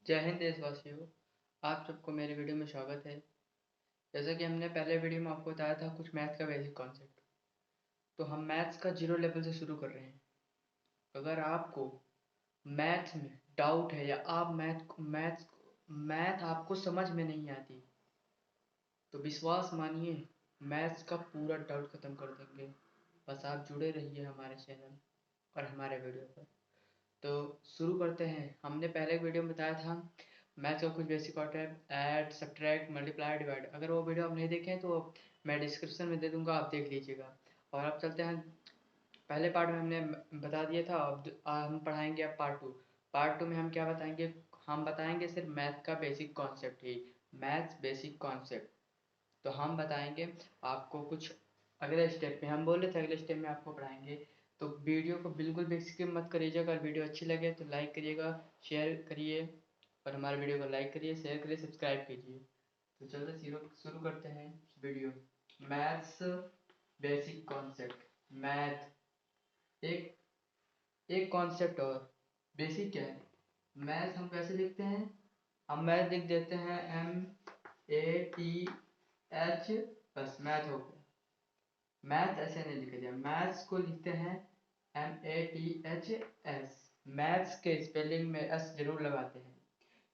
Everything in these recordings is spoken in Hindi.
जय हिंद देशवासियों। आप सबको मेरे वीडियो में स्वागत है। जैसा कि हमने पहले वीडियो में आपको बताया था कुछ मैथ्स का बेसिक कॉन्सेप्ट, तो हम मैथ्स का जीरो लेवल से शुरू कर रहे हैं। अगर आपको मैथ्स में डाउट है या आप मैथ आपको समझ में नहीं आती, तो विश्वास मानिए मैथ्स का पूरा डाउट खत्म कर देंगे। बस आप जुड़े रहिए हमारे चैनल और हमारे वीडियो पर। तो शुरू करते हैं। हमने पहले वीडियो में बताया था मैथ्स का कुछ basic concept, add, subtract, multiply, divide. अगर वो वीडियो आप नहीं देखें तो मैं डिस्क्रिप्शन में दे दूंगा, आप देख लीजिएगा। और अब चलते हैं, पहले पार्ट में हमने बता दिया था, अब हम पढ़ाएंगे अब पार्ट टू में हम क्या बताएंगे? हम बताएंगे सिर्फ मैथ का बेसिक कॉन्सेप्ट ही, मैथ्स बेसिक कॉन्सेप्ट। तो हम बताएंगे आपको कुछ अगले स्टेप में, हम बोले थे अगले स्टेप में आपको पढ़ाएंगे। तो वीडियो को बिल्कुल भी स्किप मत करिएगा। अगर वीडियो अच्छी लगे तो लाइक करिएगा, शेयर करिए, और हमारे वीडियो को लाइक करिए, शेयर करिए, सब्सक्राइब कीजिए। तो चलते शुरू करते हैं video. Maths basic concept. Math एक एक कॉन्सेप्ट और बेसिक क्या है? मैथ हम कैसे लिखते हैं? हम मैथ लिख देते हैं MATH, बस मैथ हो गया। मैथ ऐसे नहीं लिखा जाए, मैथ्स को लिखते हैं MATHS। मैथ्स के स्पेलिंग में एस जरूर लगाते हैं,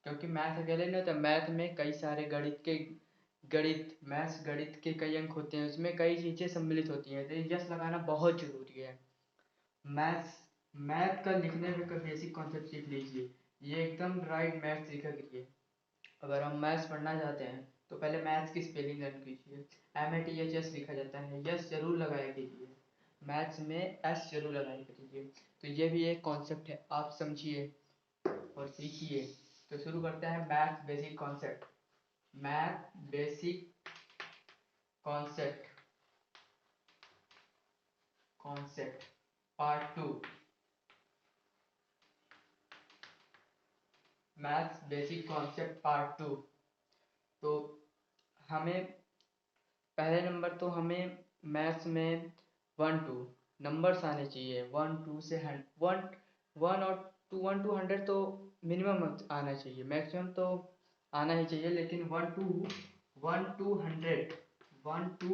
क्योंकि मैथ अकेले नहीं होता। मैथ में कई सारे मैथ्स गणित के कई अंक होते हैं, उसमें कई चीज़ें सम्मिलित होती हैं, तो यस लगाना बहुत ज़रूरी है। मैथ्स मैथ का लिखने में का बेसिक कॉन्सेप्ट सीख लीजिए, ये एकदम राइट मैथ सीखा करिए। अगर हम मैथ्स पढ़ना चाहते हैं तो पहले मैथ्स की स्पेलिंग लर्न कीजिए। MATHS लिखा जाता है, यस जरूर लगाया कीजिए, मैथ्स में एस जरूर लगाया कीजिए। तो ये भी एक कॉन्सेप्ट है, आप समझिए और सीखिए। तो शुरू करते हैं math basic concept. Math basic concept concept part 2। Maths basic concept part 2। तो हमें पहले नंबर तो हमें मैथ्स में 1 2 नंबर्स आने चाहिए। 1 2 से 1 और 1 to 100 तो मिनिमम आना चाहिए, मैक्सिमम तो आना ही चाहिए। लेकिन 1 to 100 1 to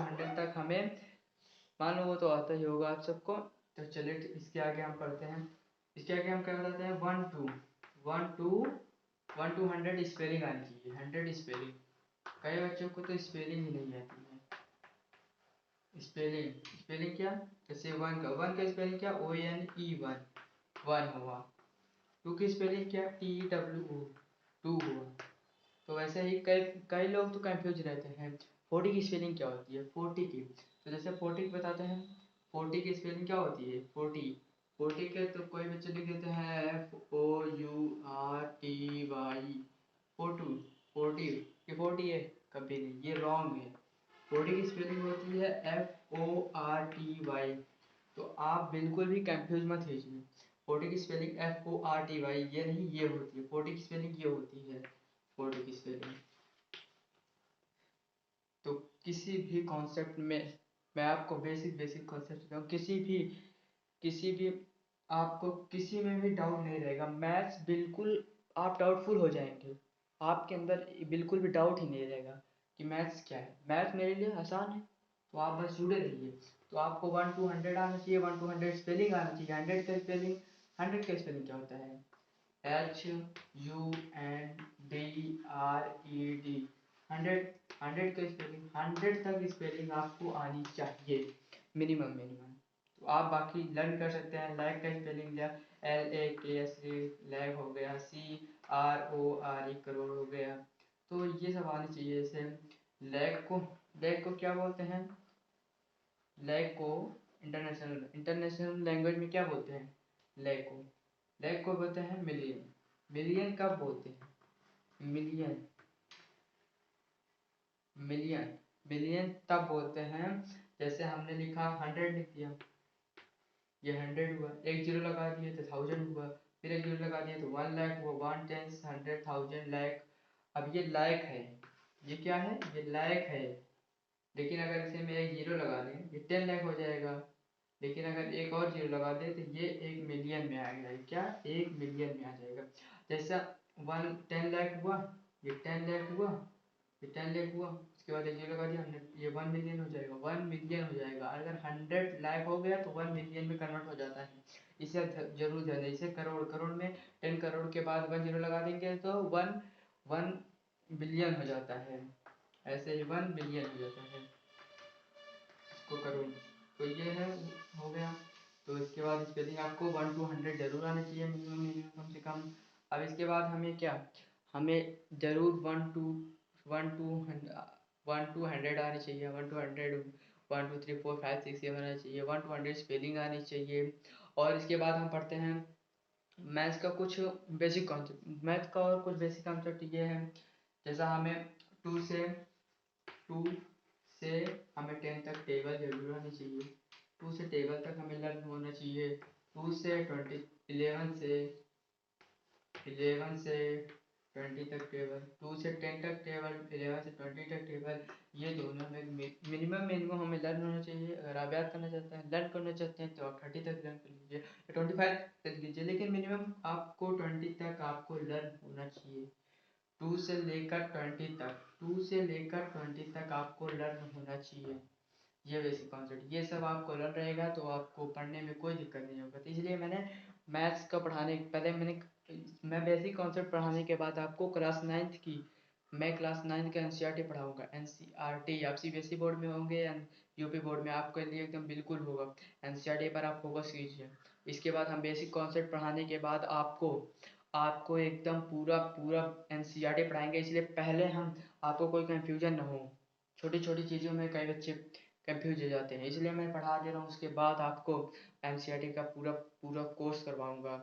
100 तक हमें, मान लो वो तो आता ही होगा आप सबको। तो चलिए इसके आगे हम पढ़ते हैं। इसके आगे हम क्या बताते हैं? 1 to 100 स्पेलिंग आनी चाहिए, 100 स्पेलिंग। कई बच्चों को तो स्पेलिंग ही नहीं आती है। स्पेलिंग क्या? जैसे वन का स्पेलिंग क्या? ONE, वन हुआ। टू की स्पेलिंग क्या? TWO, टू हुआ। तो वैसे ही कई कई लोग तो कंफ्यूज रहते हैं। 40 की स्पेलिंग क्या होती है? 40 की, तो जैसे 40 बताते हैं, 40 की स्पेलिंग क्या होती है? 40 के तो कोई बच्चे लिख देते हैं FOURTY, 40 ये 40 है, कभी नहीं, ये रॉन्ग है। 40 की स्पेलिंग होती है FORTY। तो आप बिल्कुल भी कंफ्यूज मत कीजिए। 40 की स्पेलिंग FORTY ये नहीं, ये होती है। 40 की स्पेलिंग ये होती है, 40 की स्पेलिंग। तो किसी भी कॉन्सेप्ट में मैं आपको बेसिक कॉन्सेप्ट बताऊँ, किसी भी आपको किसी में भी डाउट नहीं रहेगा। मैथ्स बिल्कुल आप डाउटफुल हो जाएंगे, आपके अंदर बिल्कुल भी डाउट ही नहीं रहेगा कि मैथ्स क्या है। मैथ्स मेरे लिए आसान है, तो आप बस जुड़े रहिए। तो आपको 1 to 100 आना चाहिए, 1 to 100 स्पेलिंग आना चाहिए। 100 का स्पेलिंग क्या होता है? HUNDRED। 100 तक स्पेलिंग आपको आनी चाहिए, मिनिमम। तो आप बाकी लर्न कर सकते हैं। लैग का स्पेलिंग LAKS, लैग हो गया। CRORE, करोड़ हो गया। तो ये सब आनी चाहिए। जैसे लैग को क्या बोलते हैं? लैग को इंटरनेशनल लैंग्वेज में क्या बोलते हैं? लैग को बोलते हैं मिलियन। मिलियन कब बोलते हैं? मिलियन मिलियन मिलियन तब बोलते हैं, जैसे हमने लिखा 100 लिख दिया, ये 100 हुआ। एक जीरो लगा दिए तो 1000 हुआ, फिर एक जीरो लगा दिए तो 1 लाख हुआ। 1 10 100 1000 लाख। अब ये लाख है, ये क्या है? ये लाख है। लेकिन अगर इसे में एक जीरो लगा दें, ये 10 लाख हो जाएगा। लेकिन अगर एक और जीरो लगा दे तो ये 1 मिलियन में आ गया। क्या 1 मिलियन में आ जाएगा। जैसा 10 लाख हुआ, ये 10 लाख हुआ, ये 10 लाख हुआ, उसके बाद एक जीरो लगा दिया हमने, ये 1 मिलियन हो जाएगा, 1 मिलियन हो जाएगा। अगर 100 लाख हो गया तो 1 मिलियन में कन्वर्ट हो जाता है। इसे जरूर ध्यान दें। इसे करोड़, करोड़ में 10 करोड़ के बाद 1 जीरो लगा देंगे तो 1 बिलियन हो जाता है। ऐसे ही 1 बिलियन हो जाता है, इसको करोड़। तो ये है, हो गया। तो इसके बाद स्पेलिंग आपको 1 to 100 जरूर आना चाहिए, मिनिमम मिनिमम कम से कम। अब इसके बाद हमें क्या, हमें जरूर 1 to 100 आनी चाहिए। 1 to 100, 1 2 3 4 5 6 7 आना चाहिए। 1 to 100 स्पेलिंग आनी चाहिए। और इसके बाद हम पढ़ते हैं मैथ्स का कुछ बेसिक कॉन्सेप्ट। मैथ का और कुछ बेसिक कॉन्सेप्ट ये है, जैसा हमें टू से टू से हमें 10 तक टेबल जरूर आनी चाहिए। 2 से टेबल तक हमें लर्न होना चाहिए। 2 से 20, 11 से 20 तक टेबल, 2 से 10 तक टेबल, 11 से 20 तक टेबल, ये दोनों में मिनिमम मिनिमम हमें लर्न होना चाहिए। अगर आप याद करना चाहते हैं, लर्न करना चाहते हैं तो आप 30 तक लर्न कर लीजिए, 25 तक लीजिए, लेकिन मिनिमम आपको 20 तक आपको लर्न होना चाहिए। 2 से लेकर 20 तक, 2 से लेकर 20 तक आपको लर्न होना चाहिए। ये बेसिक कॉन्सेप्ट, ये सब आपको लर्न रहेगा तो आपको पढ़ने में कोई दिक्कत नहीं होगा। तो इसलिए मैंने मैथ्स का पढ़ाने पहले मैं बेसिक कॉन्सेप्ट पढ़ाने के बाद आपको क्लास 9th की, मैं क्लास 9th का एनसीईआरटी पढ़ाऊंगा। एनसीईआरटी आप सीबीएसई बोर्ड में होंगे या यूपी बोर्ड में, आपके लिए एकदम बिल्कुल होगा। एनसीईआरटी पर आप फोकस कीजिए। इसके बाद हम बेसिक कॉन्सेप्ट पढ़ाने के बाद आपको आपको एकदम पूरा पूरा एनसीईआरटी पढ़ाएंगे। इसलिए पहले हम आपको कोई कन्फ्यूजन ना हो। छोटी छोटी चीज़ों में कई बच्चे कंफ्यूज हो जाते हैं, इसलिए मैं पढ़ा दे रहा हूँ। उसके बाद आपको एनसीईआरटी का पूरा पूरा कोर्स करवाऊंगा।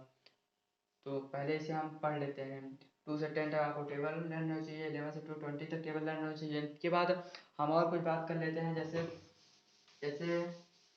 तो पहले इसे हम पढ़ लेते हैं। 2 से 10 तक आपको टेबल लर्न होना चाहिए, 11 से 20 तक टेबल लर्न होना चाहिए। इसके बाद हम और कुछ बात कर लेते हैं, जैसे जैसे